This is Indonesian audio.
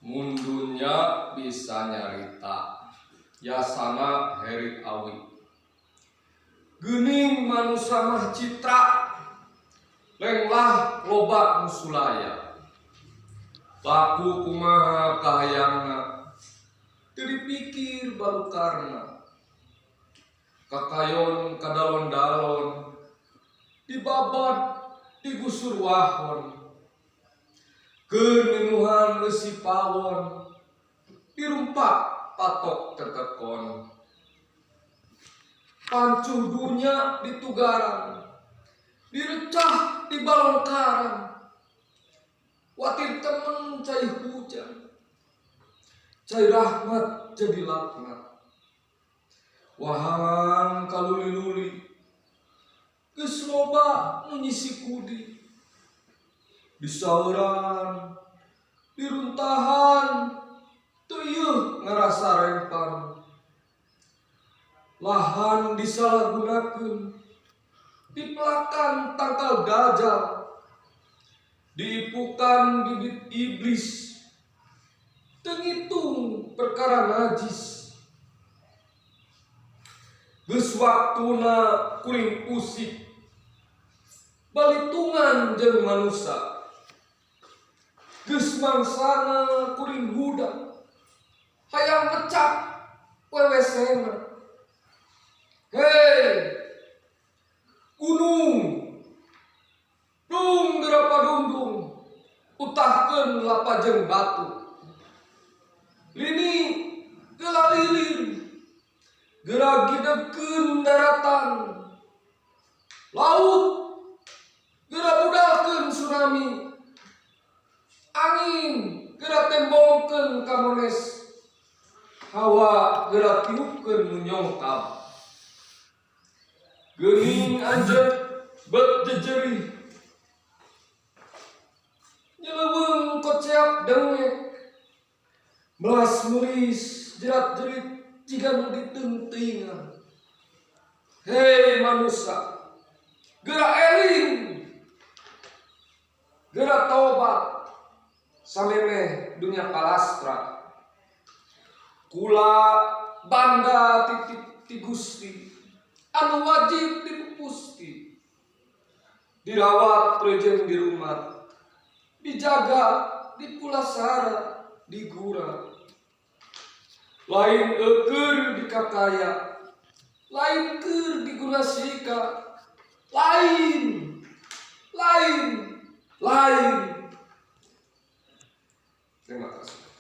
Mundunya bisa nyarita, yasana heri awi. Geuning manusia mah citra, lenglah loba musulaya. Laku kumaha kahayangna, teu dipikir baru karna. Kakayon kadalon-dalon, dibabad digusur wahon. Kenunuhan lesi pawon, dirumpak patok tetekon. Pancuh dunya ditugaran, direcah di balongkaran. Watir temen cai hujan, cai rahmat jadi laknat. Wahangan kaluli-luli, geus loba nu nyisi kudi. Disauran, diruntahan, teu ieu ngarasa rempan. Lahan disalahgunakeun, dipelakan tangkal dajal, diipukan bibit iblis, teu ngitung perkara najis. Geus waktuna kuring usik, balitungan jeung manusia. Geus mangsana kuring budak, hayang ngecap wewesena. Hei, gunung, dung geura padundung, utahkeun lapajeng batu. Lini geula lilin, geura gidegkeun daratan. Laut geura budalkeun tsunami. Angin geura tembongkeun ka mones, hawa geura tiupkeun nu nyongkab. Geuning anjeun bet jejerih, nyeleuweung koceak dengek, melas muris jerat-jerit jiga nu diteunteuingan. Hei manusia, geura eling, geura tobat, samemeh dunia palastra. Kula banda titip ti Gusti, anu wajib dipupusti. Dirawat prejeung di rumah, dijaga, dipulasara, digura. Lain keur dikakaya, lain keur diguna sika, lain. Terima kasih.